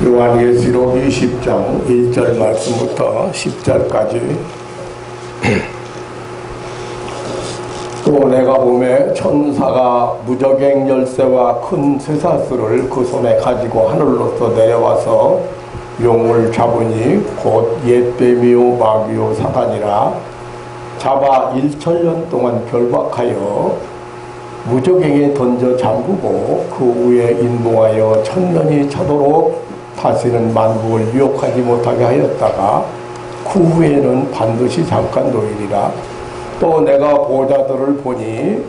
요한계시록 20장 1절 말씀부터 10절까지 또 내가 보매 천사가 무저갱 열쇠와 큰 쇠사슬을 그 손에 가지고 하늘로서 내려와서 용을 잡으니 곧 옛뱀이요 마귀요 사단이라 잡아 1000년 동안 결박하여 무저갱에 던져 잠그고 그 위에 인봉하여 1000년이 차도록 다시는 만국을 유혹하지 못하게 하였다가 그 후에는 반드시 잠깐 노일이라. 또 내가 보좌들을 보니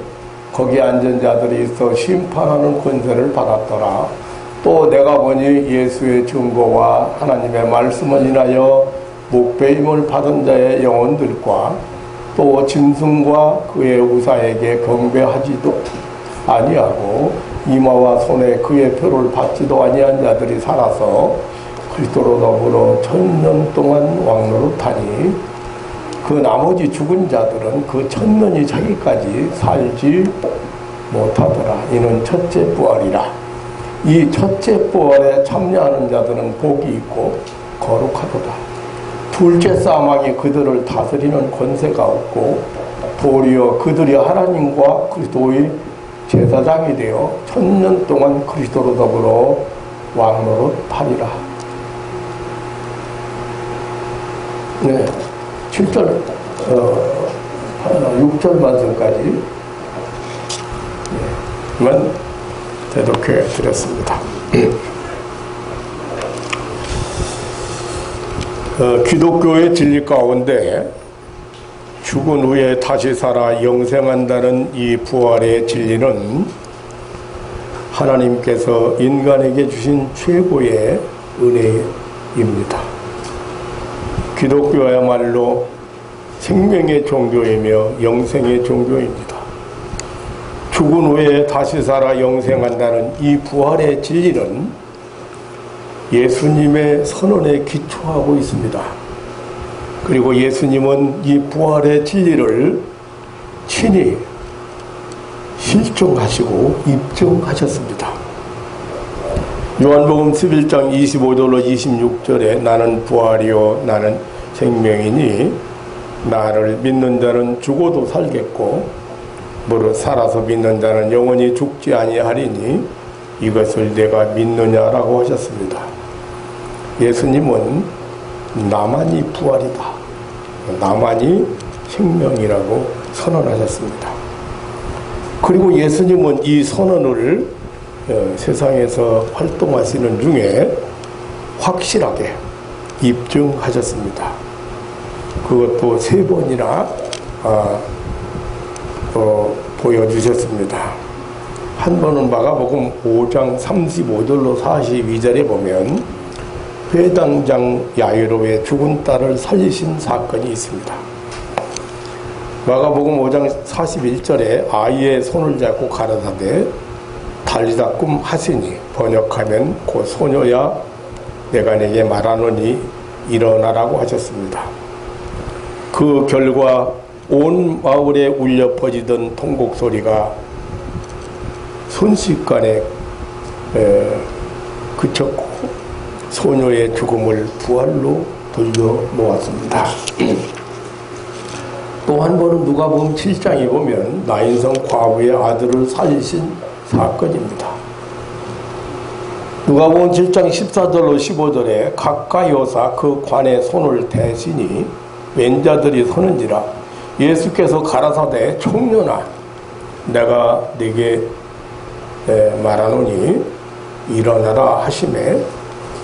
거기 앉은 자들이 있어 심판하는 권세를 받았더라. 또 내가 보니 예수의 증거와 하나님의 말씀을 인하여 목배임을 받은 자의 영혼들과 또 짐승과 그의 우사에게 경배하지도 아니하고 이마와 손에 그의 표를 받지도 아니한 자들이 살아서 그리스도로 더불어 1000년 동안 왕노릇하니 그 나머지 죽은 자들은 그 1000년이 차기까지 살지 못하더라. 이는 첫째 부활이라. 이 첫째 부활에 참여하는 자들은 복이 있고 거룩하도다. 둘째 사망이 그들을 다스리는 권세가 없고 도리어 그들이 하나님과 그리스도의 제사장이 되어 1000년 동안 그리스도로 더불어 왕노릇하리라. 네, 7절, 6절 말씀까지 만 대독해 드렸습니다. 기독교의 진리 가운데 죽은 후에 다시 살아 영생한다는 이 부활의 진리는 하나님께서 인간에게 주신 최고의 은혜입니다. 기독교야말로 생명의 종교이며 영생의 종교입니다. 죽은 후에 다시 살아 영생한다는 이 부활의 진리는 예수님의 선언에 기초하고 있습니다. 그리고 예수님은 이 부활의 진리를 친히 실증하시고 입증하셨습니다. 요한복음 11장 25절로 26절에 나는 부활이요 나는 생명이니 나를 믿는 자는 죽어도 살겠고 무릇 살아서 믿는 자는 영원히 죽지 아니하리니 이것을 내가 믿느냐라고 하셨습니다. 예수님은 나만이 부활이다. 나만이 생명이라고 선언하셨습니다. 그리고 예수님은 이 선언을 세상에서 활동하시는 중에 확실하게 입증하셨습니다. 그것도 3번이나 보여주셨습니다. 한 번은 마가복음 5장 35절로 42절에 보면 회당장 야이로의 죽은 딸을 살리신 사건이 있습니다. 마가복음 5장 41절에 아이의 손을 잡고 가라사대 달리다 꿈 하시니 번역하면 곧 소녀야 내가 네게 말하노니 일어나라고 하셨습니다. 그 결과 온 마을에 울려 퍼지던 통곡 소리가 순식간에 그쳤고 소녀의 죽음을 부활로 돌려놓았습니다. 또 한 번은 누가복음 7장에 보면 나인성 과부의 아들을 살리신 사건입니다. 누가복음 7장 14절로 15절에 각각 여사 그 관에 손을 대시니 왼자들이 서는지라 예수께서 가라사대 청년아 내가 네게 말하노니 일어나라 하시매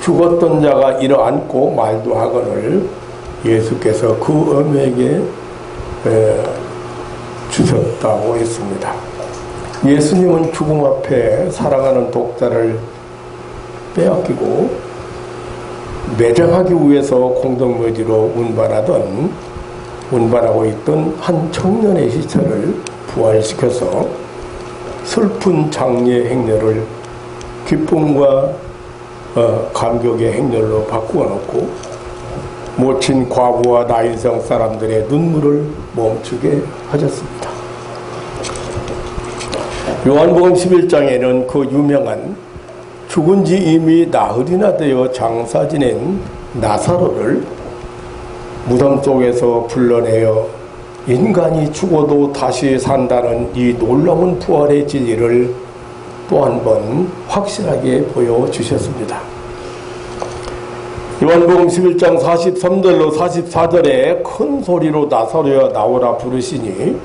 죽었던 자가 일어앉고 말도 하거늘 예수께서 그 어머니에게 주셨다고 했습니다. 예수님은 죽음 앞에 사랑하는 독자를 빼앗기고 매장하기 위해서 공동묘지로 운반하고 있던 한 청년의 시체를 부활시켜서 슬픈 장례 행렬을 기쁨과 감격의 행렬로 바꾸어 놓고 모친 과부와 나인성 사람들의 눈물을 멈추게 하셨습니다. 요한복음 11장에는 그 유명한 죽은 지 이미 나흘이나 되어 장사 지낸 나사로를 무덤 속에서 불러내어 인간이 죽어도 다시 산다는 이 놀라운 부활의 진리를 또 한 번 확실하게 보여주셨습니다. 요한복음 11장 43절로 44절에 큰 소리로 나사로야 나오라 부르시니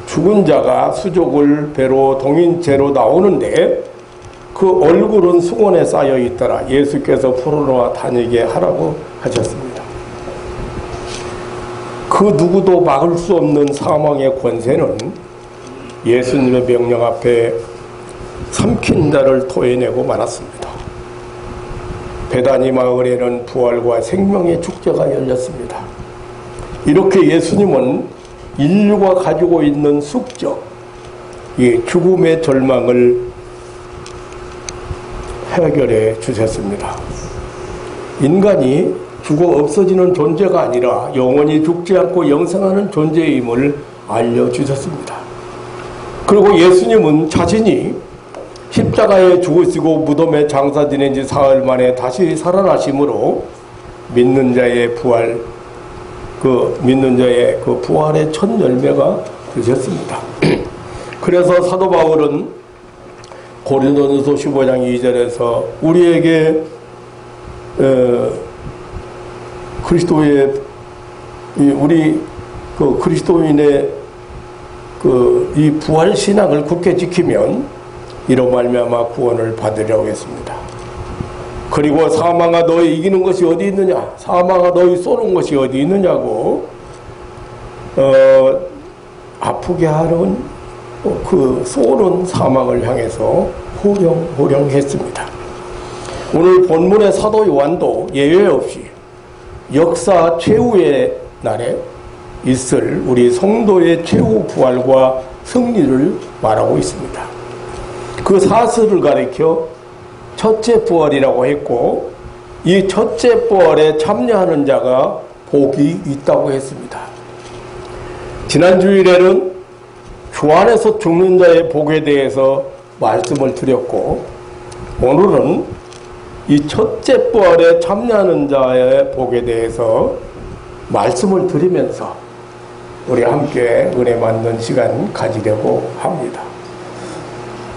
죽은 자가 수족을 배로 동인체로 나오는데 그 얼굴은 수건에 쌓여 있더라. 예수께서 풀어놓아 다니게 하라고 하셨습니다. 그 누구도 막을 수 없는 사망의 권세는 예수님의 명령 앞에 삼킨 자를 토해내고 말았습니다. 베다니 마을에는 부활과 생명의 축제가 열렸습니다. 이렇게 예수님은 인류가 가지고 있는 숙적, 이 죽음의 절망을 해결해 주셨습니다. 인간이 죽어 없어지는 존재가 아니라 영원히 죽지 않고 영생하는 존재임을 알려주셨습니다. 그리고 예수님은 자신이 십자가에 죽으시고 무덤에 장사 지낸 지 사흘 만에 다시 살아나심으로 믿는 자의 부활, 믿는 자의 그 부활의 첫 열매가 되셨습니다. 그래서 사도 바울은 고린도전서 15장 2절에서 우리에게 우리 그리스도인의 이 부활 신앙을 굳게 지키면 이로 말미암아 구원을 받으려고 했습니다. 그리고 사망아 너희 이기는 것이 어디 있느냐? 사망아 너희 쏘는 것이 어디 있느냐고 아프게 하는 그 쏘는 사망을 향해서 호령했습니다. 오늘 본문의 사도 요한도 예외 없이 역사 최후의 날에 있을 우리 성도의 최후 부활과 승리를 말하고 있습니다. 그 사슬을 가리켜 첫째 부활이라고 했고 이 첫째 부활에 참여하는 자가 복이 있다고 했습니다. 지난 주일에는 주 안에서 죽는 자의 복에 대해서 말씀을 드렸고 오늘은 이 첫째 부활에 참여하는 자의 복에 대해서 말씀을 드리면서 우리 함께 은혜 받는 시간 가지려고 합니다.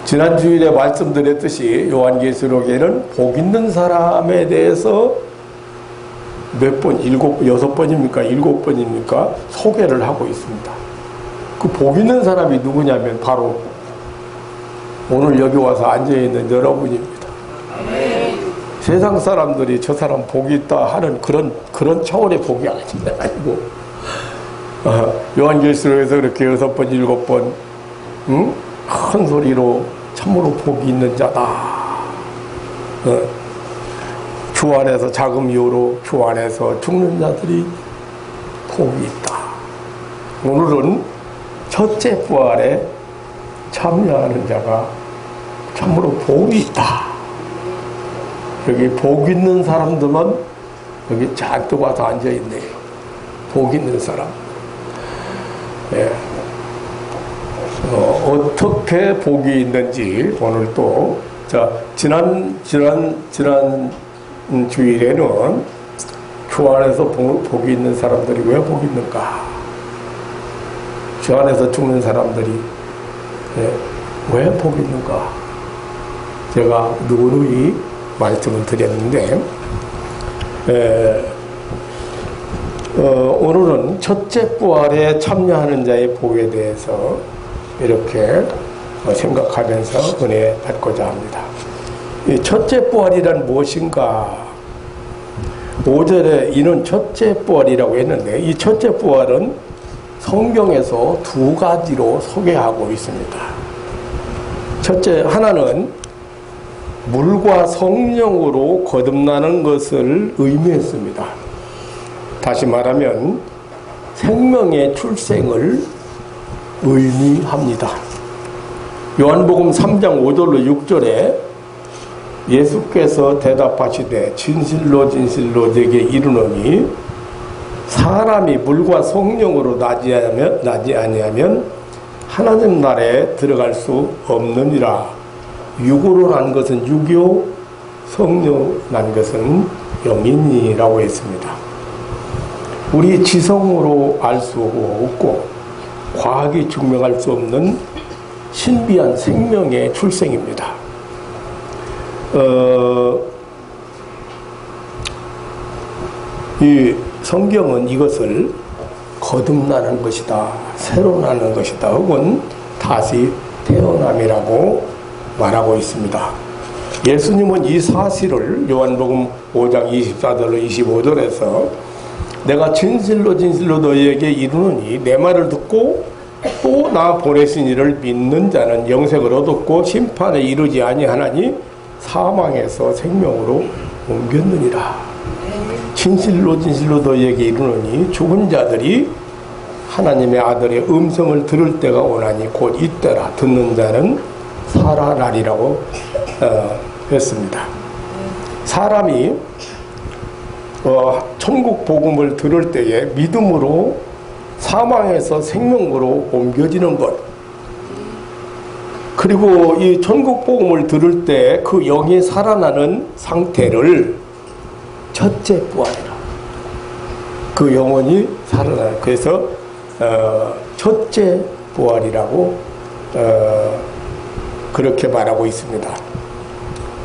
지난 주일에 말씀드렸듯이 요한계시록에는 복 있는 사람에 대해서 몇 번, 6번입니까? 7번입니까? 소개를 하고 있습니다. 그 복 있는 사람이 누구냐면 바로 오늘 여기 와서 앉아있는 여러분입니다. 세상 사람들이 저 사람 복이 있다 하는 그런 차원의 복이 아니고 요한계시록에서 그렇게 6번, 7번 큰 소리로 참으로 복이 있는 자다. 주 안에서 자금 이후로 주 안에서 죽는 자들이 복이 있다. 오늘은 첫째 부활에 참여하는 자가 참으로 복이 있다. 여기 복 있는 사람들만 여기 잔뜩 와서 앉아있네요. 복 있는 사람. 예. 어떻게 복이 있는지 오늘 또 지난 주일에는 주 안에서 복이 있는 사람들이 왜 복이 있는가? 주 안에서 죽는 사람들이 왜 복이 있는가? 제가 누구누이 말씀을 드렸는데 오늘은 첫째 부활에 참여하는 자의 복에 대해서 이렇게 생각하면서 은혜 받고자 합니다. 이 첫째 부활이란 무엇인가? 5절에 이는 첫째 부활이라고 했는데 이 첫째 부활은 성경에서 두 가지로 소개하고 있습니다. 첫째 하나는 물과 성령으로 거듭나는 것을 의미했습니다. 다시 말하면 생명의 출생을 의미합니다. 요한복음 3장 5절로 6절에 예수께서 대답하시되 진실로 진실로 내게 이르노니 사람이 물과 성령으로 나지 아니하면 하나님 나라에 들어갈 수 없느니라. 육으로 난 것은 육이요 성령으로 난 것은 영이니라고 했습니다. 우리 지성으로 알 수 없고 과학이 증명할 수 없는 신비한 생명의 출생입니다. 이 성경은 이것을 거듭나는 것이다, 새로 나는 것이다, 혹은 다시 태어남이라고 말하고 있습니다. 예수님은 이 사실을 요한복음 5장 24절로 25절에서 내가 진실로 진실로 너희에게 이르노니 내 말을 듣고 또 나 보내신 이를 믿는 자는 영생을 얻었고 심판에 이르지 아니하나니 사망에서 생명으로 옮겼느니라. 진실로 진실로 너희에게 이르노니 죽은 자들이 하나님의 아들의 음성을 들을 때가 오나니 곧 이때라. 듣는 자는 살아나리라고 했습니다. 사람이 천국 복음을 들을 때에 믿음으로 사망에서 생명으로 옮겨지는 것, 그리고 이 천국 복음을 들을 때 그 영이 살아나는 상태를 첫째 부활이라. 그 영혼이 살아나는, 그래서 첫째 부활이라고 그렇게 말하고 있습니다.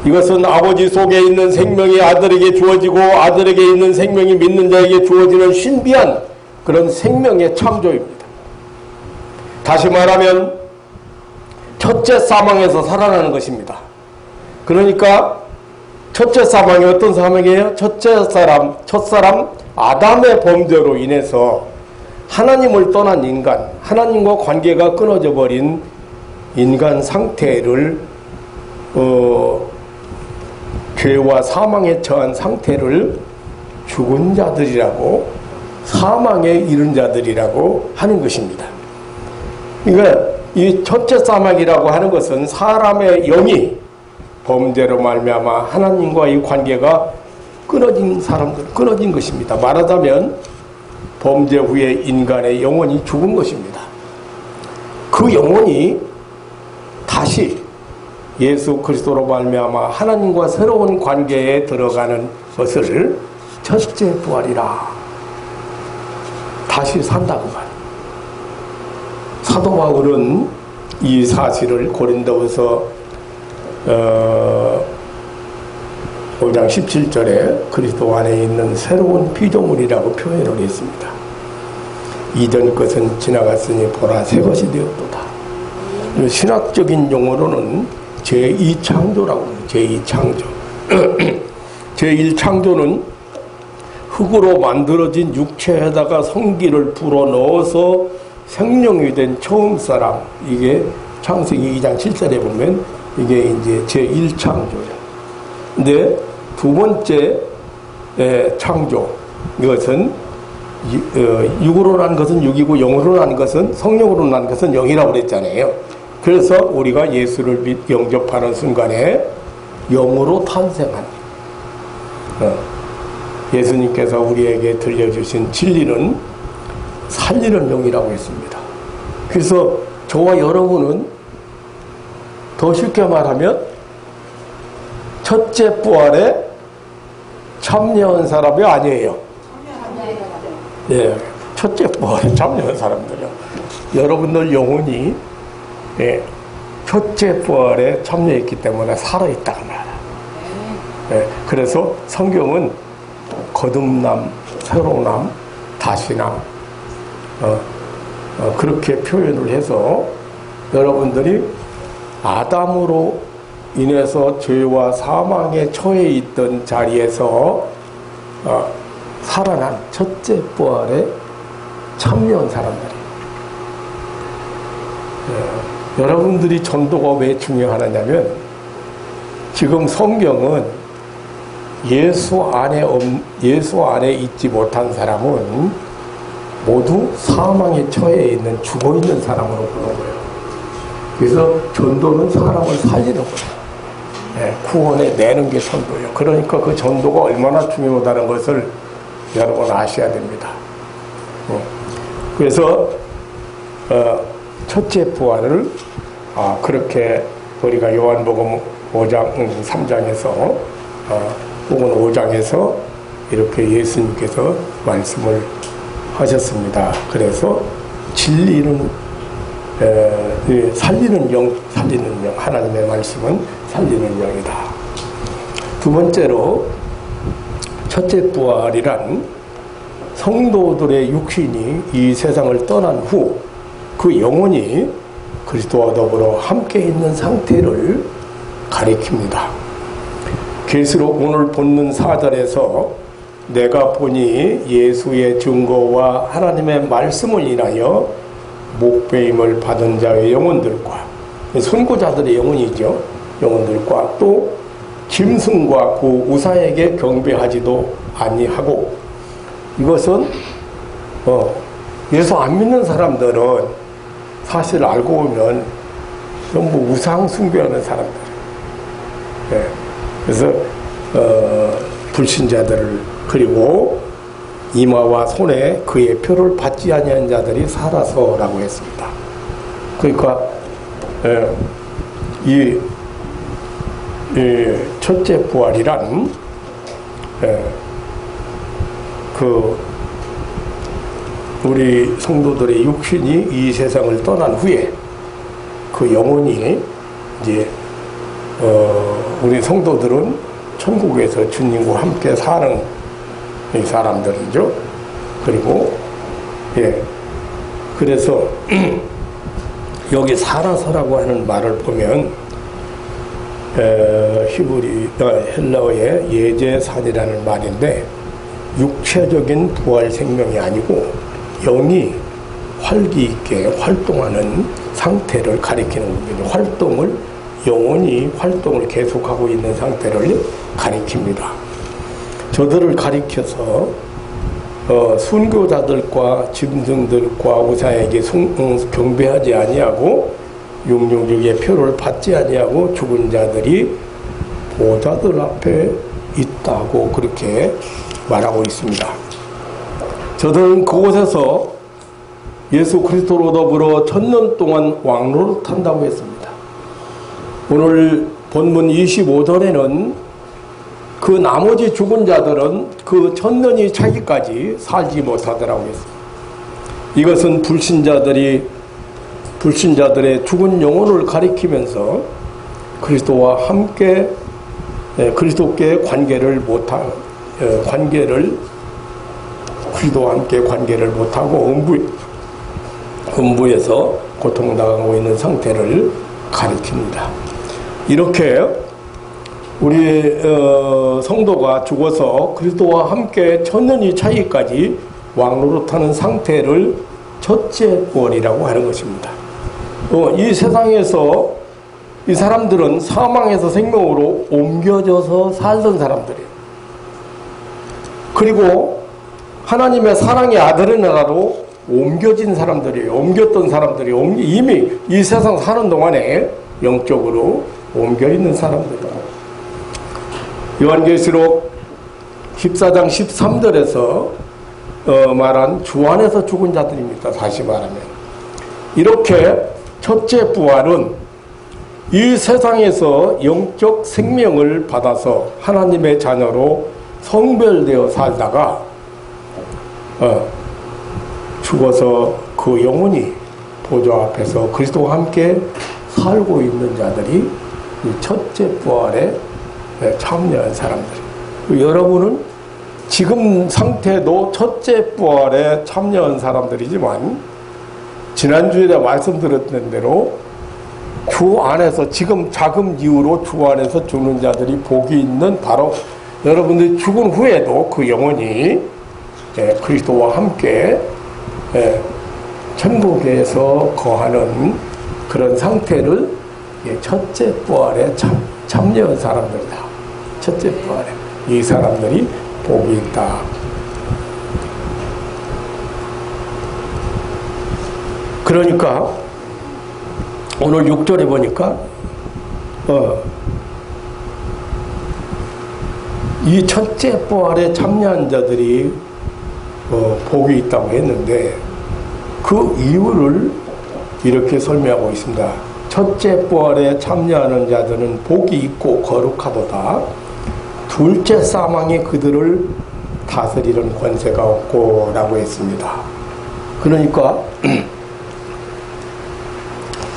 이것은 아버지 속에 있는 생명이 아들에게 주어지고 아들에게 있는 생명이 믿는 자에게 주어지는 신비한 그런 생명의 창조입니다. 다시 말하면 첫째 사망에서 살아나는 것입니다. 그러니까 첫째 사망이 어떤 사망이에요? 첫사람 아담의 범죄로 인해서 하나님을 떠난 인간, 하나님과 관계가 끊어져 버린 인간 상태를 죄와 사망에 처한 상태를 죽은 자들이라고, 사망에 이른 자들이라고 하는 것입니다. 그러니까 이 첫째 사망이라고 하는 것은 사람의 영이 범죄로 말미암아 하나님과의 관계가 끊어진 것입니다. 말하자면 범죄 후에 인간의 영혼이 죽은 것입니다. 그 영혼이 다시 예수 그리스도로 말미암아 하나님과 새로운 관계에 들어가는 것을 첫째 부활이라. 다시 산다고 말이에요. 사도 바울은 이 사실을 고린도후서 5장 17절에 그리스도 안에 있는 새로운 피조물이라고 표현을 했습니다. 이전 것은 지나갔으니 보라 새 것이 되었도다. 신학적인 용어로는 제2창조라고 해요. 제2창조. 제1창조는 흙으로 만들어진 육체에다가 성기를 불어넣어서 생명이 된 처음 사람, 이게 창세기 2장 7절에 보면 이게 이제 제1창조예요. 근데 두 번째 창조, 이것은 육으로 난 것은 육이고 영으로 난 것은, 성령으로 난 것은 영이라고 그랬잖아요. 그래서 우리가 예수를 영접하는 순간에 영으로 탄생한, 예수님께서 우리에게 들려주신 진리는 살리는 영이라고 했습니다. 그래서 저와 여러분은 더 쉽게 말하면 첫째 부활에 참여한 사람이 아니에요. 예, 첫째 부활에 참여한 사람들이요. 여러분들 영혼이 첫째 부활에 참여했기 때문에 살아있다고 말해요. 예, 그래서 성경은 거듭남, 새로남, 다시남, 그렇게 표현을 해서 여러분들이 아담으로 인해서 죄와 사망에 처해 있던 자리에서 살아난 첫째 부활에 참여한 사람들이에요. 여러분들이 전도가 왜 중요하냐면 지금 성경은 예수 안에 있지 못한 사람은 모두 사망에 처해 있는, 죽어 있는 사람으로 보는 거예요. 그래서 전도는 사람을 살리는 거예요. 구원에 내는 게 전도예요. 그러니까 그 전도가 얼마나 중요하다는 것을 여러분 아셔야 됩니다. 그래서 첫째 부활을 그렇게 우리가 요한복음 5장, 3장에서 혹은 5장에서 이렇게 예수님께서 말씀을 하셨습니다. 그래서 진리는 살리는 영, 하나님의 말씀은 살리는 영이다. 두 번째로 첫째 부활이란 성도들의 육신이 이 세상을 떠난 후 그 영혼이 그리스도와 더불어 함께 있는 상태를 가리킵니다. 계시록 오늘 본문 4절에서 내가 보니 예수의 증거와 하나님의 말씀을 인하여 목배임을 받은 자의 영혼들과 선고자들의 영혼이죠. 영혼들과 또 짐승과 그 우사에게 경배하지도 아니하고, 이것은 예수 안 믿는 사람들은 사실 알고 보면 전부 우상 숭배하는 사람들. 그래서 불신자들을, 그리고 이마와 손에 그의 표를 받지 아니한 자들이 살아서라고 했습니다. 그러니까 이 첫째 부활이란 우리 성도들의 육신이 이 세상을 떠난 후에 그 영혼이 이제 우리 성도들은 천국에서 주님과 함께 사는 이 사람들이죠. 그리고 그래서 여기 살아서라고 하는 말을 보면 헬라어의 예제산이라는 말인데, 육체적인 부활 생명이 아니고 영이 활기 있게 활동하는 상태를 가리키는 겁니다. 영혼이 활동을 계속하고 있는 상태를 가리킵니다. 저들을 가리켜서 순교자들과 짐승들과 우사에게 경배하지 아니하고 666의 표를 받지 아니하고 죽은 자들이 보좌들 앞에 있다고 그렇게 말하고 있습니다. 저들은 그곳에서 예수 그리스도로 더불어 1000년 동안 왕노릇한다고 했습니다. 오늘 본문 25절에는 그 나머지 죽은 자들은 그 1000년이 차기까지 살지 못하더라고 했습니다. 이것은 불신자들의 죽은 영혼을 가리키면서 그리스도와 함께 그리스도께 그리스도와 함께 관계를 못하고 음부에서 고통당하고 있는 상태를 가리킵니다. 이렇게 우리 성도가 죽어서 그리스도와 함께 1000년이 차이까지 왕노릇하는 상태를 첫째 부활이라고 하는 것입니다. 이 세상에서 이 사람들은 사망에서 생명으로 옮겨져서 살던 사람들이에요. 그리고 하나님의 사랑의 아들의 나라로 옮겨진 사람들이에요. 옮겼던 사람들이 이미 이 세상 사는 동안에 영적으로 옮겨있는 사람들이에요. 요한계시록 14장 13절에서 말한 주 안에서 죽은 자들입니다. 다시 말하면 이렇게 첫째 부활은 이 세상에서 영적 생명을 받아서 하나님의 자녀로 성별되어 살다가 죽어서 그 영혼이 보좌 앞에서 그리스도와 함께 살고 있는 자들이 이 첫째 부활에 참여한 사람들. 여러분은 지금 상태도 첫째 부활에 참여한 사람들이지만 지난주에 말씀드렸던 대로 주 안에서 지금 자금 이후로 주 안에서 죽는 자들이 복이 있는 바로 여러분들이 죽은 후에도 그 영혼이 그리스도와 함께 천국에서 거하는 그런 상태를 첫째 부활에 참여한 사람들이다. 첫째 부활에 이 사람들이 복이 있다. 그러니까 오늘 6절에 보니까 이 첫째 부활에 참여한 자들이 복이 있다고 했는데 그 이유를 이렇게 설명하고 있습니다. 첫째 부활에 참여하는 자들은 복이 있고 거룩하도다. 둘째 사망이 그들을 다스리는 권세가 없고 라고 했습니다. 그러니까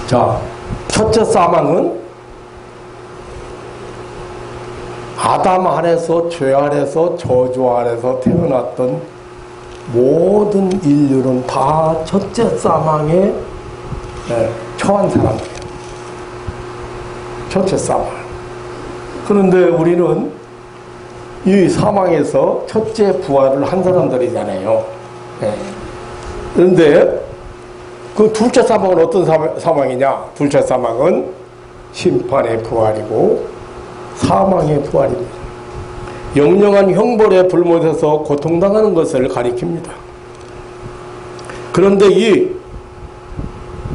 자, 첫째 사망은 아담 아래서 죄 아래서 저주 아래서 태어났던 모든 인류는 다 첫째 사망에 처한 사람들이에요. 첫째 사망. 그런데 우리는 이 사망에서 첫째 부활을 한 사람들이잖아요. 그런데 그 둘째 사망은 어떤 사망이냐? 둘째 사망은 심판의 부활이고 사망의 부활입니다. 영영한 형벌에 불못해서 고통당하는 것을 가리킵니다. 그런데 이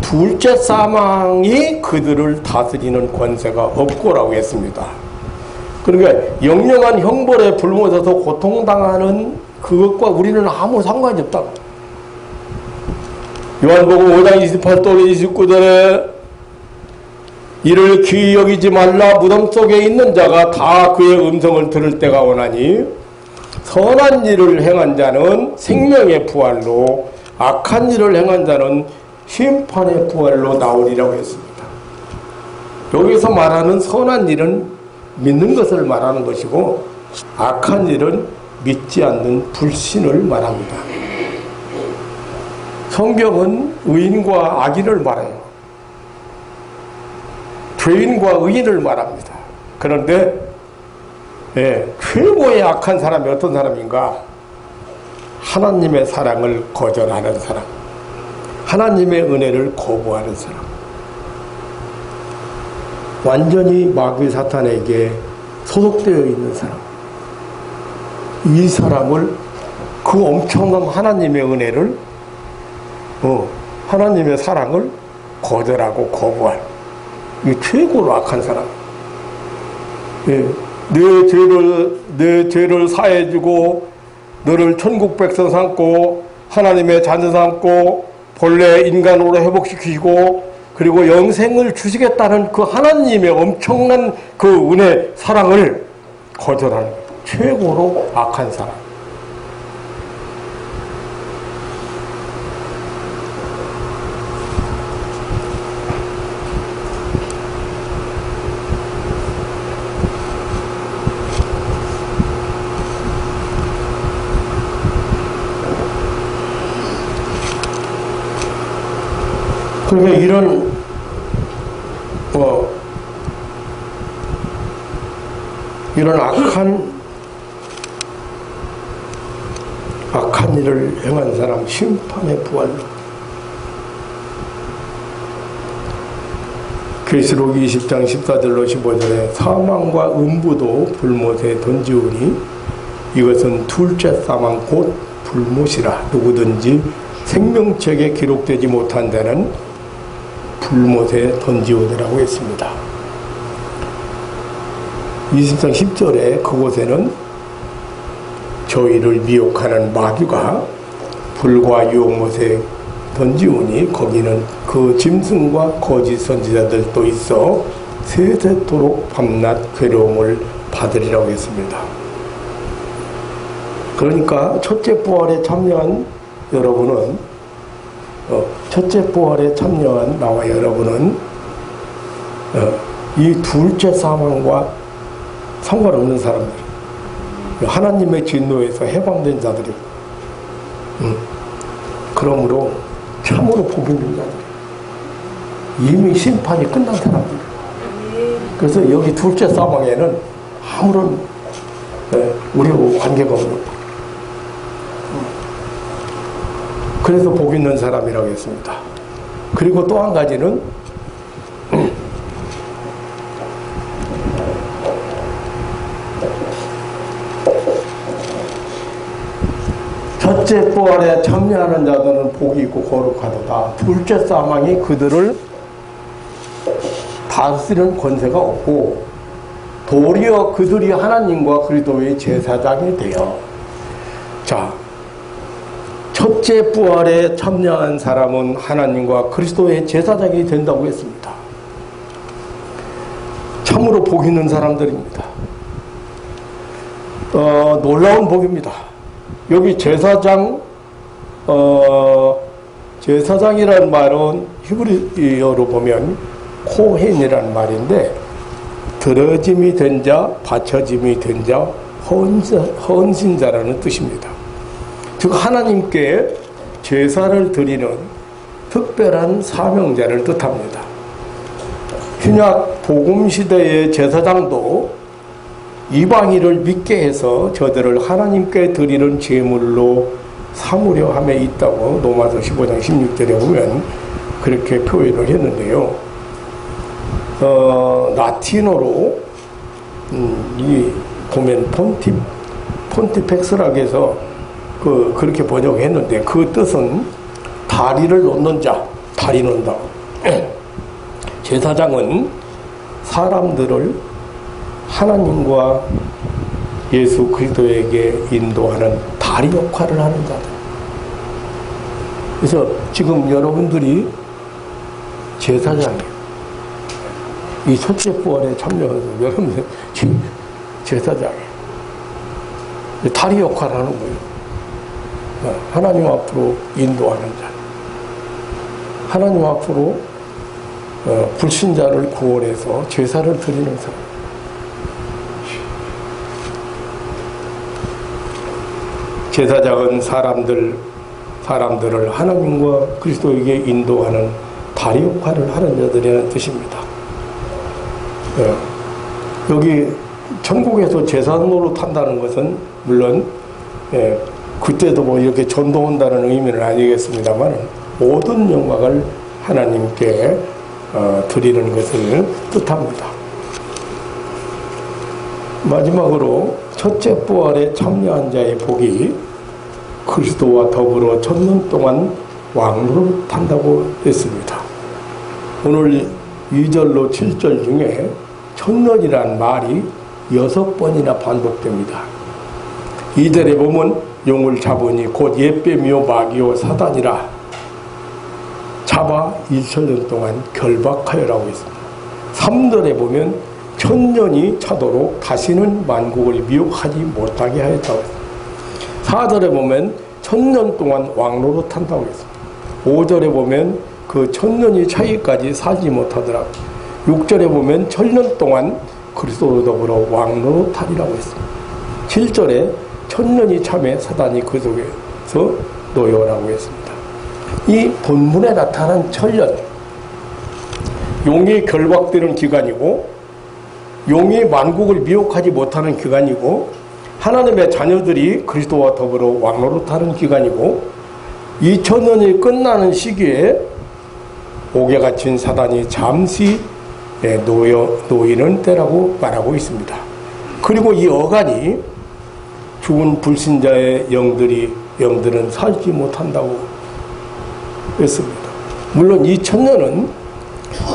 둘째 사망이 그들을 다스리는 권세가 없고라고 했습니다. 그러니까 영영한 형벌에 불못해서 고통당하는 그것과 우리는 아무 상관이 없다. 요한복음 5장 28절 29절에 이를 귀히 여기지 말라. 무덤 속에 있는 자가 다 그의 음성을 들을 때가 오나니 선한 일을 행한 자는 생명의 부활로 악한 일을 행한 자는 심판의 부활로 나오리라고 했습니다. 여기서 말하는 선한 일은 믿는 것을 말하는 것이고 악한 일은 믿지 않는 불신을 말합니다. 성경은 의인과 악인을 말해요. 죄인과 의인을 말합니다. 그런데 최고의 악한 사람이 어떤 사람인가? 하나님의 사랑을 거절하는 사람, 하나님의 은혜를 거부하는 사람, 완전히 마귀 사탄에게 소속되어 있는 사람, 이 사람을 그 엄청난 하나님의 은혜를 하나님의 사랑을 거절하고 거부할 이 최고로 악한 사람. 내 죄를 사해주고 너를 천국 백성 삼고 하나님의 자녀 삼고 본래 인간으로 회복시키시고 그리고 영생을 주시겠다는 그 하나님의 엄청난 그 은혜 사랑을 거절하는 최고로 악한 사람. 그러니까 이런 악한 일을 행한 사람 심판의 부활로 계시록 20장 14절로 15절에 사망과 음부도 불못에 던지우니 이것은 둘째 사망 곧 불못이라. 누구든지 생명책에 기록되지 못한 데는 불못에 던지우더라고 했습니다. 20장 10절에 그곳에는 저희를 미혹하는 마귀가 불과 유혹못에 던지우니 거기는 그 짐승과 거짓 선지자들도 있어 세세토록 밤낮 괴로움을 받으리라고 했습니다. 그러니까 첫째 부활에 참여한 여러분은 첫째 부활에 참여한 나와 여러분은 이 둘째 사망과 상관없는 사람들, 하나님의 진노에서 해방된 자들이 그러므로 참으로 복 있는 자들, 이미 심판이 끝난 사람들. 그래서 여기 둘째 사망에는 아무런 우리하고 관계가 없는, 그래서 복 있는 사람이라고 했습니다. 그리고 또 한 가지는 첫째 부활에 참여하는 자들은 복이 있고 거룩하도다. 둘째 사망이 그들을 다스리는 권세가 없고 도리어 그들이 하나님과 그리스도의 제사장이 되어, 자, 첫째 첫째 부활에 참여한 사람은 하나님과 그리스도의 제사장이 된다고 했습니다. 참으로 복 있는 사람들입니다. 놀라운 복입니다. 여기 제사장이라는 말은 히브리어로 보면 코헨이라는 말인데, 들어짐이 된 자, 바쳐짐이 된 자, 헌신자라는 뜻입니다. 즉 하나님께 제사를 드리는 특별한 사명자를 뜻합니다. 신약 복음시대의 제사장도 이방인을 믿게 해서 저들을 하나님께 드리는 제물로 삼으려 함에 있다고 로마서 15장 16절에 보면 그렇게 표현을 했는데요. 라틴어로 이 보면 폰티펙스라고 해서 그렇게 번역했는데, 그 뜻은 다리를 놓는 자, 다리 놓는다. 제사장은 사람들을 하나님과 예수 그리스도에게 인도하는 다리 역할을 하는 자들. 그래서 지금 여러분들이 제사장이에요. 이 첫째 부활에 참여해서 여러분들 지금 제사장이에요. 다리 역할을 하는 거예요. 하나님 앞으로 인도하는 자, 하나님 앞으로 불신자를 구원해서 제사를 드리는 사람. 제사장은 사람들을 하나님과 그리스도에게 인도하는 다리 역할을 하는 자들이라는 뜻입니다. 여기 천국에서 제사노로 탄다는 것은 물론 그때도 뭐 이렇게 전도한다는 의미는 아니겠습니다만, 모든 영광을 하나님께 드리는 것을 뜻합니다. 마지막으로 첫째 부활에 참여한 자의 복이 그리스도와 더불어 1000년 동안 왕노를 탄다고 했습니다. 오늘 2절로 7절 중에 1000년이라는 말이 6번이나 반복됩니다. 2절에 보면 용을 잡으니 곧 옛뱀이요 마귀요 사단이라 잡아 2000년 동안 결박하여라고 했습니다. 3절에 보면 1000년이 차도록 다시는 만국을 미혹하지 못하게 하였다고 했습니다. 4절에 보면 1000년 동안 왕노릇 한다고 했습니다. 5절에 보면 그 1000년이 차기까지 살지 못하더라고요. 6절에 보면 1000년 동안 그리스도로 더불어 왕노릇 하리라고 했습니다. 7절에 1000년이 참에 사단이 그 속에서 노여라고 했습니다. 이 본문에 나타난 1000년, 용이 결박되는 기간이고, 용이 만국을 미혹하지 못하는 기간이고, 하나님의 자녀들이 그리스도와 더불어 왕노릇하는 기간이고, 2000년이 끝나는 시기에 옥에 갇힌 사단이 잠시 놓이는 때라고 말하고 있습니다. 그리고 이 어간이 죽은 불신자의 영들은 살지 못한다고 했습니다. 물론 2000년은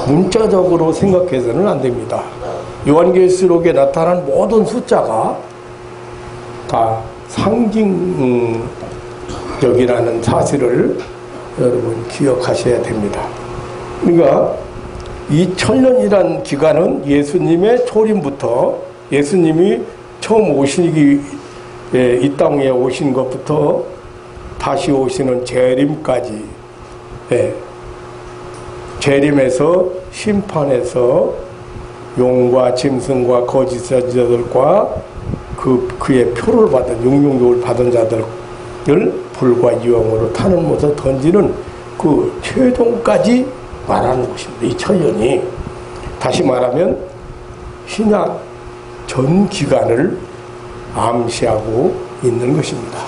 문자적으로 생각해서는 안 됩니다. 요한계시록에 나타난 모든 숫자가 다 상징적이라는 사실을 여러분 기억하셔야 됩니다. 그러니까 2000년이란 기간은 예수님의 초림부터, 예수님이 처음 이 땅에 오신 것부터 다시 오시는 재림까지, 재림에서 심판에서 용과 짐승과 거짓 선지자들과 그의 표를 받은, 용용욕을 받은 자들을 불과 유황으로 타는 못에 던지는 그 최종까지 말하는 것입니다. 이 1000년이 다시 말하면 신약 전 기간을 암시하고 있는 것입니다.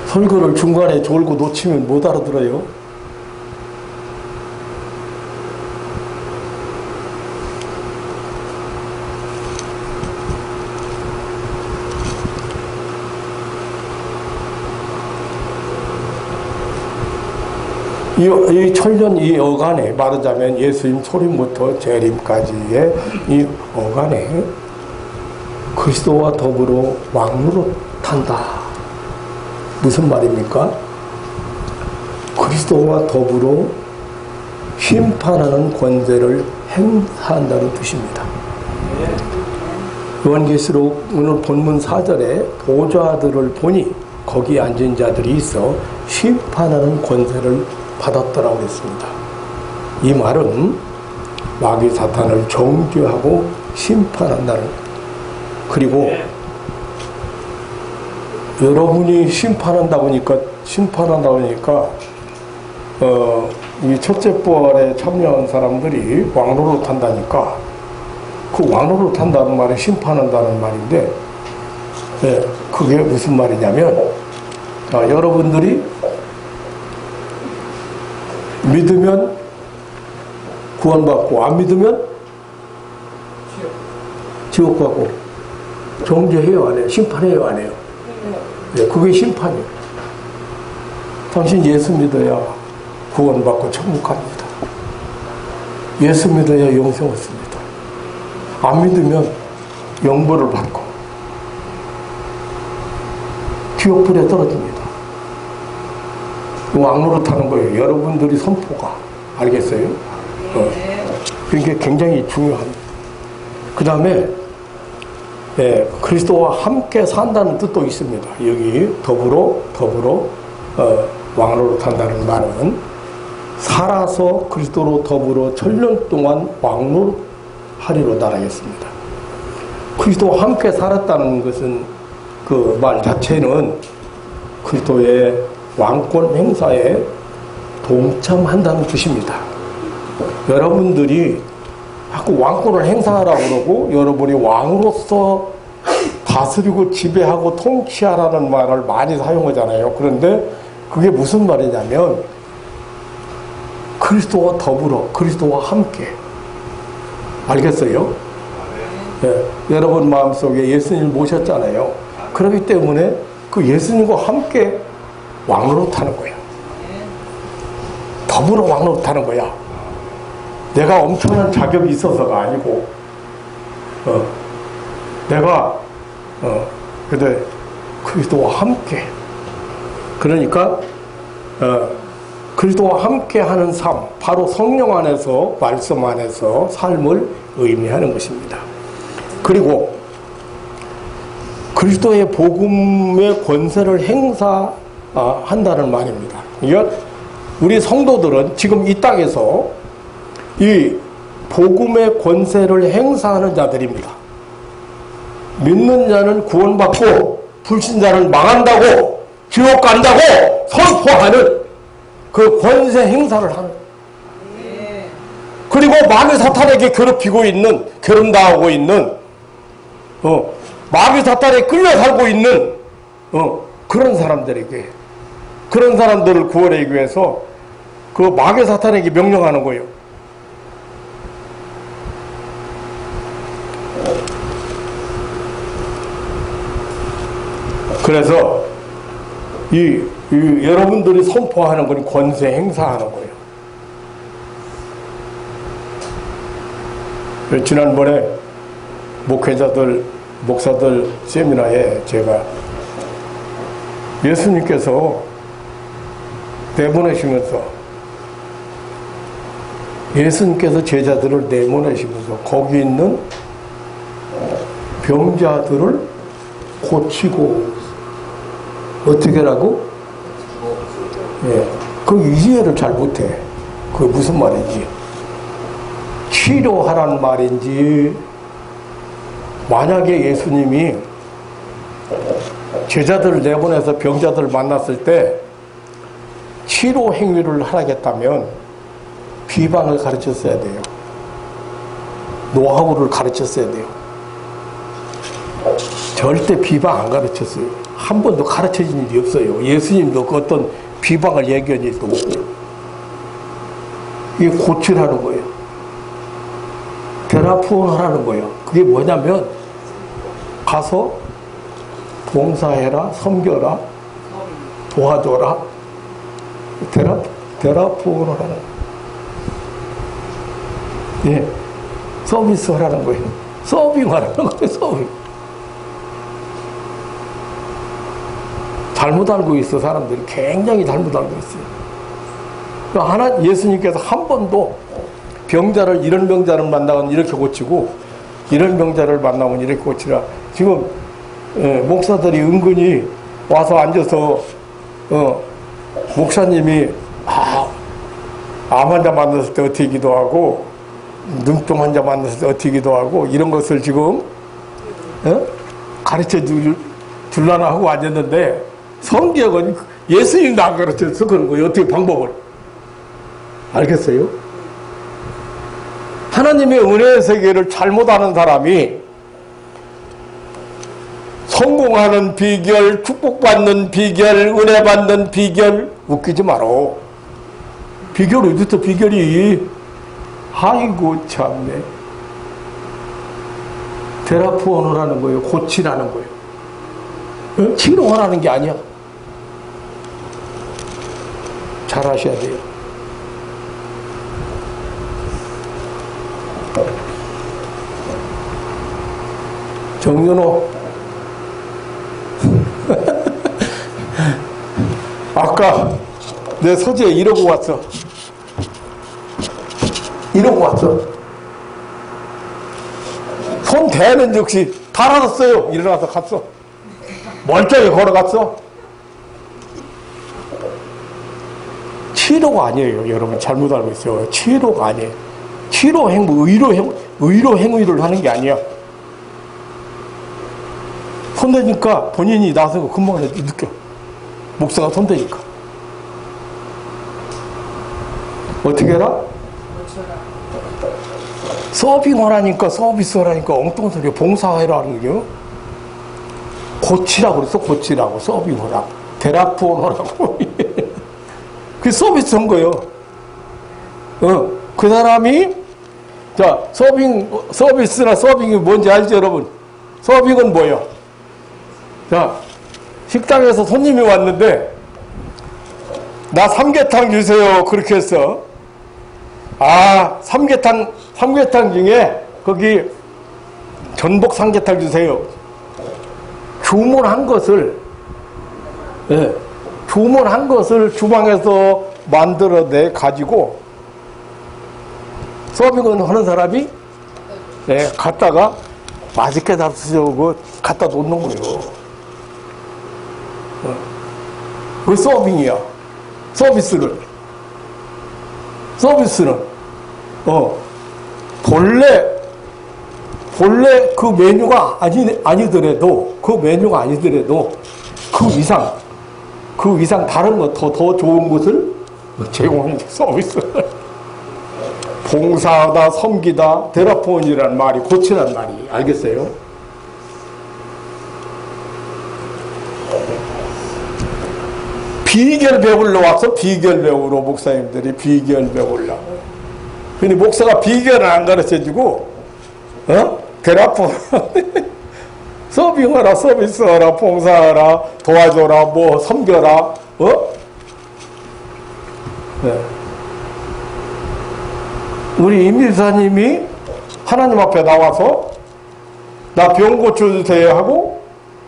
설교를 중간에 졸고 놓치면 못 알아들어요. 이 천년 이 어간에 말하자면 예수님 초림부터 재림까지의 이 어간에 그리스도와 더불어 왕노릇 한다. 무슨 말입니까? 그리스도와 더불어 심판하는 권세를 행사한다는 뜻입니다. 요한계시록 오늘 본문 4절에 보좌들을 보니 거기에 앉은 자들이 있어 심판하는 권세를 받았더라고 했습니다. 이 말은 마귀 사탄을 정죄하고 심판한다는, 그리고 여러분이 심판한다고 하니까 이 첫째 부활에 참여한 사람들이 왕노릇 한다니까, 그 왕노릇 한다는 말이 심판한다는 말인데, 그게 무슨 말이냐면, 여러분들이 믿으면 구원받고 안 믿으면 지옥 가고, 정죄해요 안 해요? 심판해요 안 해요? 그게 심판이에요. 당신 예수 믿어야 구원받고 천국 갑니다. 예수 믿어야 영생 얻습니다. 안 믿으면 영벌을 받고 지옥불에 떨어집니다. 왕노릇 하는 거예요. 여러분들이 선포가. 알겠어요? 그게 굉장히 중요합니다. 그 다음에 그리스도와 함께 산다는 뜻도 있습니다. 여기 더불어 왕노릇 한다는 말은 살아서 그리스도로 더불어 천년 동안 왕노릇 하리로다 하겠습니다. 그리스도와 함께 살았다는 것은 그 말 자체는 그리스도의 왕권 행사에 동참한다는 뜻입니다. 여러분들이 자꾸 왕권을 행사하라고 그러고 여러분이 왕으로서 다스리고 지배하고 통치하라는 말을 많이 사용하잖아요. 그런데 그게 무슨 말이냐면 그리스도와 더불어, 그리스도와 함께. 알겠어요? 여러분 마음속에 예수님을 모셨잖아요. 그렇기 때문에 그 예수님과 함께 왕노릇 하는 거야. 더불어 왕노릇 하는 거야. 내가 엄청난 자격이 있어서가 아니고, 근데 그리스도와 함께. 그러니까, 그리스도와 함께 하는 삶, 바로 성령 안에서, 말씀 안에서 삶을 의미하는 것입니다. 그리고 그리스도의 복음의 권세를 행사한다는 말입니다. 그러니까 우리 성도들은 지금 이 땅에서 이 복음의 권세를 행사하는 자들입니다. 믿는 자는 구원받고 불신자는 망한다고, 지옥 간다고 선포하는 그 권세 행사를 하는. 그리고 마귀 사탄에게 괴롭히고 있는, 괴롭당하고 있는, 마귀 사탄에 끌려 살고 있는 그런 사람들에게, 그런 사람들을 구원하기 위해서 그 마귀 사탄에게 명령하는 거예요. 그래서 여러분들이 선포하는 건 권세 행사하는 거예요. 지난번에 목사들 세미나에 제가 예수님께서 내보내시면서, 예수님께서 제자들을 내보내시면서 거기 있는 병자들을 고치고, 어떻게 하라고? 그 이해를 잘 못해. 그게 무슨 말인지. 치료하라는 말인지, 만약에 예수님이 제자들을 내보내서 병자들을 만났을 때 치료 행위를 하겠다면 비방을 가르쳤어야 돼요. 노하우를 가르쳤어야 돼요. 절대 비방 안 가르쳤어요. 한 번도 가르쳐진 일이 없어요. 예수님도 그 어떤 비방을 얘기한 일도 없고. 이게 고치라는 거예요. 테라푸어하라는 거예요. 그게 뭐냐면 가서 봉사해라, 섬겨라, 도와줘라, 테라푸어를 하는, 서비스 하라는 거예요. 서빙 하라는 거예요. 서빙. 잘못 알고 있어. 사람들이 굉장히 잘못 알고 있어요. 그러니까 예수님께서 한 번도 병자를, 이런 병자를 만나면 이렇게 고치고 이런 병자를 만나면 이렇게 고치라. 지금 목사들이 은근히 와서 앉아서 목사님이 암 환자 만났을 때 어떻게 기도하고 눈병 환자 만났을 때 어떻게 기도하고 이런 것을 지금 가르쳐 줄라나 하고 앉았는데, 성경은 예수님도 안 가르쳐서 그런 거예요. 어떻게 방법을 알겠어요? 하나님의 은혜의 세계를 잘못 아는 사람이 성공하는 비결, 축복받는 비결, 은혜 받는 비결, 웃기지 마라. 비결 어디서 비결이? 아이고 참네. 테라포원을 하는 거예요. 고치라는 거예요. 치료하라는 게 아니야. 잘 하셔야 돼요. 정윤호 아까 내 서재에 이러고 왔어. 이러고 왔어. 손 대는 즉시 달아졌어요. 일어나서 갔어. 멀쩡히 걸어갔어. 치료가 아니에요. 여러분 잘못 알고 있어요. 치료가 아니에요. 치료 행위, 의료 행위를 하는 게 아니야. 손대니까 본인이 나서고 금방 느껴. 목사가 손대니까. 어떻게 해라? 서빙하라니까, 서비스하라니까 엉뚱한 소리야. 봉사해라는 게요. 고치라고 그랬어. 고치라고. 서빙하라고. 테라포하라고. 그게 서비스 한 거예요. 그 사람이, 자, 서비스나 서빙이 뭔지 알죠, 여러분? 서빙은 뭐예요? 자, 식당에서 손님이 왔는데, 나 삼계탕 주세요. 그렇게 했어. 아, 삼계탕 중에, 거기, 전복 삼계탕 주세요. 주문한 것을, 주문한 것을 주방에서 만들어내 가지고, 서빙은 하는 사람이, 갖다가 맛있게 잡수려고 갖다 놓는 거예요. 그 서빙이야. 서비스는 본래 그 메뉴가 아니더라도 그 이상 다른 거 더 좋은 것을 제공하는 서비스. 봉사하다, 섬기다, 테라포원이라는 말이 고치라는 말이. 알겠어요? 비결 배우러 와서 비결 배우러 목사님들이 비결 배우려고. 근데 목사가 비결을 안 가르쳐주고, 테라포, 서빙하라, 서비스하라, 봉사하라, 도와줘라, 뭐, 섬겨라, 네. 우리 임일사님이 하나님 앞에 나와서 나 병 고쳐주세요 하고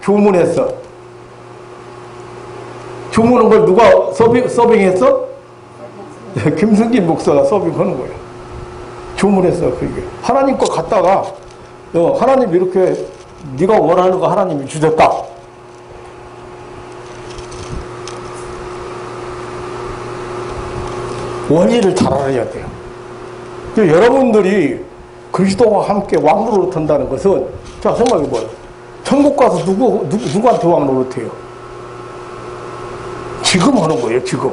주문했어. 주문한 걸 누가 서빙했어? 김승진 목사가 서빙하는 거야. 주문했어. 그게 하나님 거 갖다가 하나님 이렇게 네가 원하는 거 하나님이 주셨다. 원리를 잘 알아야 돼요. 여러분들이 그리스도와 함께 왕노릇 한다는 것은, 자, 생각해봐요. 천국 가서 누구한테 왕노릇 해요? 지금 하는 거예요, 지금.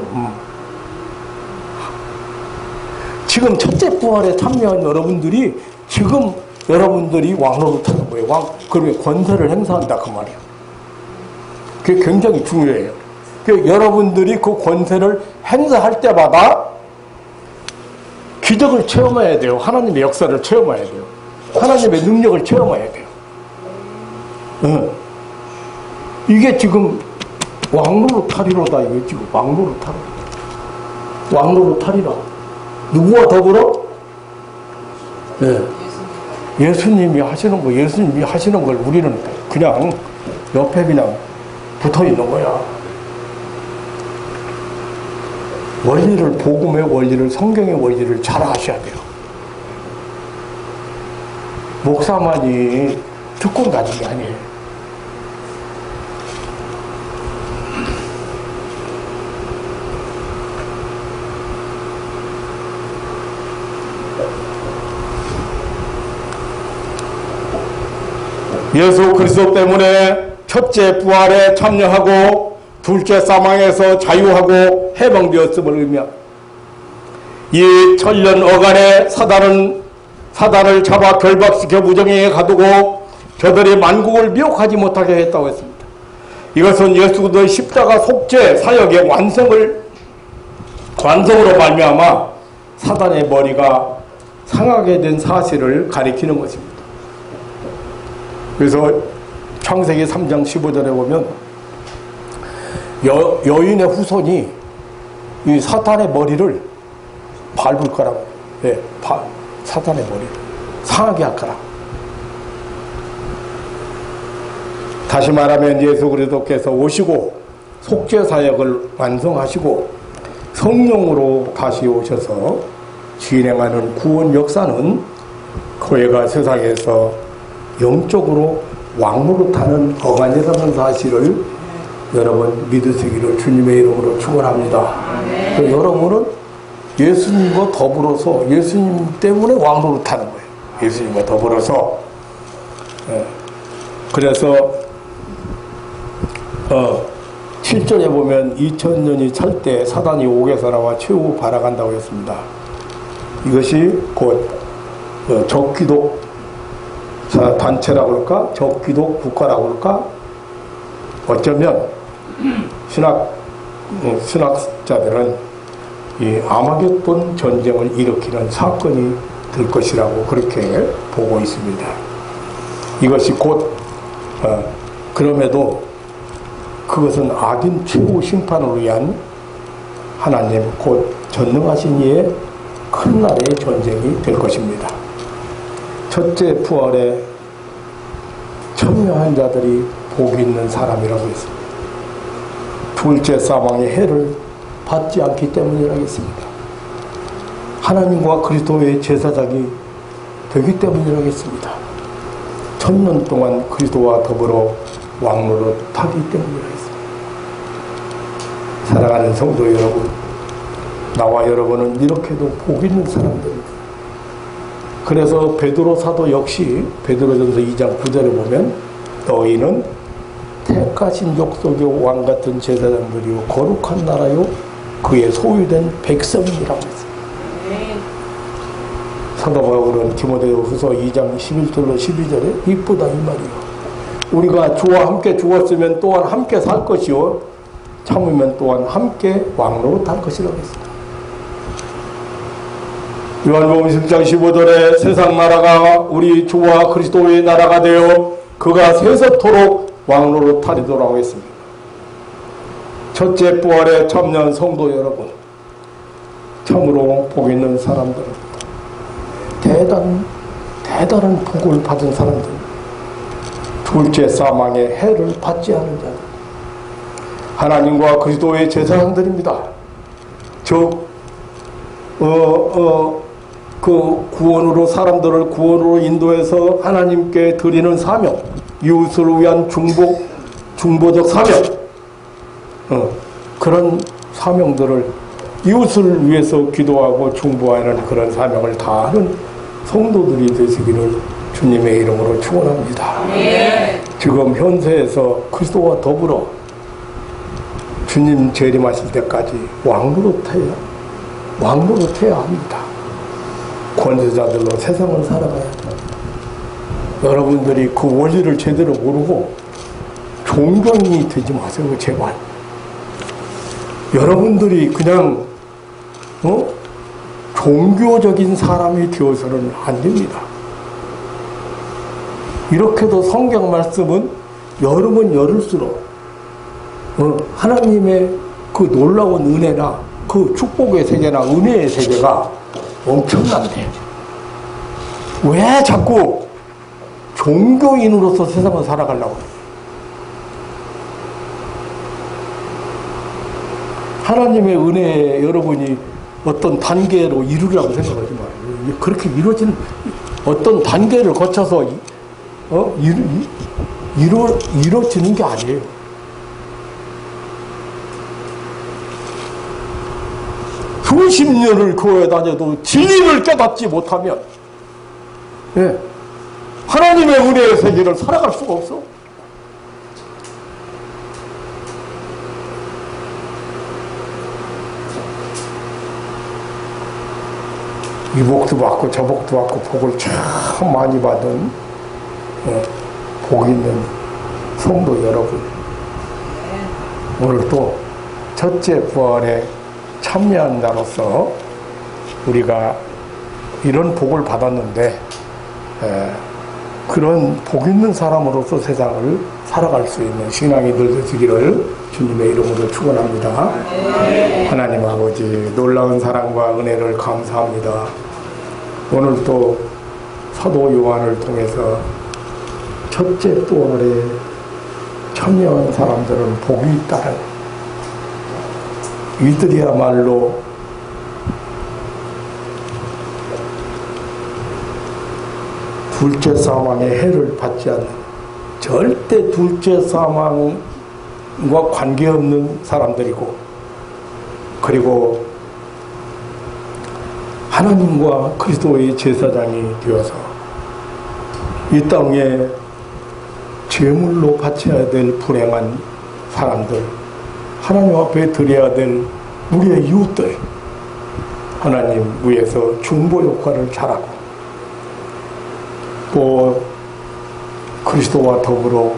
지금 첫째 부활에 참여한 여러분들이 지금 여러분들이 왕노릇 하는 거예요. 그러면 권세를 행사한다, 그 말이에요. 그게 굉장히 중요해요. 여러분들이 그 권세를 행사할 때마다 기적을 체험해야 돼요. 하나님의 역사를 체험해야 돼요. 하나님의 능력을 체험해야 돼요. 이게 지금 왕노릇하리로다. 이게 지금 왕노릇하리라. 누구와 더불어? 예수님이 하시는 거, 예수님이 하시는 걸 우리는 그냥 옆에 그냥 붙어 있는 거야. 원리를, 복음의 원리를, 성경의 원리를 잘 아셔야 돼요. 목사만이 특권 가진 게 아니에요. 예수 그리스도 때문에 첫째 부활에 참여하고 둘째 사망에서 자유하고 해방되었음을 의미합니다. 이 천년 어간에 사단을 잡아 결박시켜 무정행에 가두고 저들이 만국을 미혹하지 못하게 했다고 했습니다. 이것은 예수 그리스도의 십자가 속죄 사역의 완성으로 말미암아 사단의 머리가 상하게 된 사실을 가리키는 것입니다. 그래서 창세기 3장 15절에 보면 여인의 후손이 이 사탄의 머리를 밟을 거라고. 예, 사탄의 머리를 상하게 할 거라. 다시 말하면 예수 그리스도께서 오시고 속죄 사역을 완성하시고 성령으로 다시 오셔서 진행하는 구원 역사는 교회가 세상에서 영적으로 왕노릇하는 어간이라는 사실을 여러분 믿으시기를 주님의 이름으로 축원합니다. 여러분은 예수님과 더불어서 예수님 때문에 왕노릇하는 거예요. 예수님과 더불어서. 그래서 7절에 보면 2000년이 찰 때 사단이 옥에서 나와 최후 발악한다고 했습니다. 이것이 곧 적기독 단체라고 할까? 적기독 국가라고 할까? 어쩌면 신학자들은 이 아마겟돈 전쟁을 일으키는 사건이 될 것이라고 그렇게 보고 있습니다. 이것이 곧 그럼에도 그것은 악인 최후 심판을 위한 하나님 곧 전능하신 이의 큰 날의 전쟁이 될 것입니다. 첫째 부활에 참여한 자들이 복이 있는 사람이라고 했습니다. 둘째 사망의 해를 받지 않기 때문이라고 했습니다. 하나님과 그리스도의 제사장이 되기 때문이라고 했습니다. 1000년 동안 그리스도와 더불어 왕노릇 하기 때문이라고 했습니다. 사랑하는 성도 여러분, 나와 여러분은 이렇게도 복 있는 사람들입니다. 그래서 베드로 사도 역시 베드로전서 2장 9절에 보면 너희는 택하신 족속의 왕같은 제사장들이요 거룩한 나라요 그의 소유된 백성이라고 했습니다. 사도 바울은 디모데후서 2장 11절로 12절에 이쁘다 이 말이요. 우리가 주와 함께 죽었으면 또한 함께 살 것이요 참으면 또한 함께 왕노릇할 것이라고 했습니다. 요한복음 10장 15절에 세상 나라가 우리 주와 그리스도의 나라가 되어 그가 세세토록 왕노릇하리라고 했습니다. 첫째 부활에 참여한 성도 여러분, 참으로 복 있는 사람들입니다. 대단한 복을 받은 사람들, 둘째 사망의 해를 받지 않은 자들, 하나님과 그리스도의 제사장들입니다. 즉 그 구원으로 사람들을 구원으로 인도해서 하나님께 드리는 사명, 이웃을 위한 중보적 사명, 그런 사명들을 이웃을 위해서 기도하고 중보하는 그런 사명을 다하는 성도들이 되시기를 주님의 이름으로 축원합니다. 지금 현세에서 그리스도와 더불어 주님 재림하실 때까지 왕노릇해야 합니다. 권세자들로 세상을 살아가야 돼요. 여러분들이 그 원리를 제대로 모르고 종교인이 되지 마세요, 제발. 여러분들이 그냥 종교적인 사람이 되어서는 안 됩니다. 이렇게도 성경 말씀은 열으면 열을수록 하나님의 그 놀라운 은혜나 그 축복의 세계나 은혜의 세계가 엄청난데 왜 자꾸 종교인으로서 세상을 살아가려고 해요? 하나님의 은혜에 여러분이 어떤 단계로 이루려고 생각하지 마요. 그렇게 이루어지는 어떤 단계를 거쳐서 이루어지는 게 아니에요. 수십 년을 교회 다녀도 진리를 깨닫지 못하면 하나님의 은혜의 세계를 살아갈 수가 없어. 이 복도 받고 저 복도 받고 복을 참 많이 받은 복 있는 성도 여러분, 오늘 또 첫째 부활에 참여한 자로서 우리가 이런 복을 받았는데 그런 복 있는 사람으로서 세상을 살아갈 수 있는 신앙이 되시기를 주님의 이름으로 축원합니다. 하나님 아버지, 놀라운 사랑과 은혜를 감사합니다. 오늘 또 사도 요한을 통해서 첫째 부활에 참여한 사람들은 복이 있다는, 이들이야말로 둘째 사망의 해를 받지 않는, 절대 둘째 사망과 관계없는 사람들이고, 그리고 하나님과 그리스도의 제사장이 되어서 이 땅에 제물로 바쳐야 될 불행한 사람들, 하나님 앞에 드려야 될 우리의 이웃들, 하나님 위에서 중보 역할을 잘하고, 또 그리스도와 더불어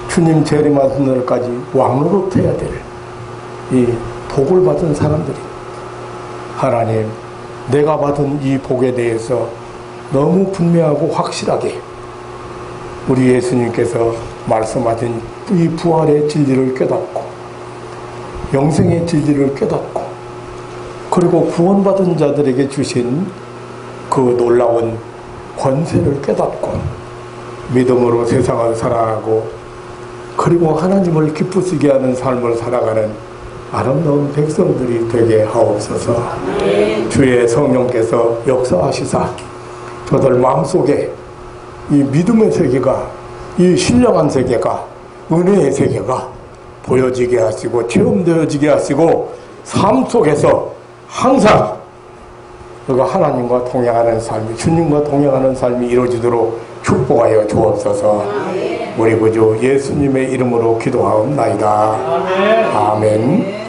주님 재림하는 날까지 왕노릇 해야 될 이 복을 받은 사람들이, 하나님, 내가 받은 이 복에 대해서 너무 분명하고 확실하게 우리 예수님께서 말씀하신 이 부활의 진리를 깨닫고, 영생의 진리를 깨닫고, 그리고 구원받은 자들에게 주신 그 놀라운 권세를 깨닫고 믿음으로 세상을 살아가고, 그리고 하나님을 기쁘시게 하는 삶을 살아가는 아름다운 백성들이 되게 하옵소서. 주의 성령께서 역사하시사 저들 마음속에 이 믿음의 세계가, 이 신령한 세계가, 은혜의 세계가 보여지게 하시고 체험되어지게 하시고, 삶 속에서 항상 그가 하나님과 동행하는 삶이, 주님과 동행하는 삶이 이루어지도록 축복하여 주옵소서. 우리 구주 예수님의 이름으로 기도하옵나이다. 아멘.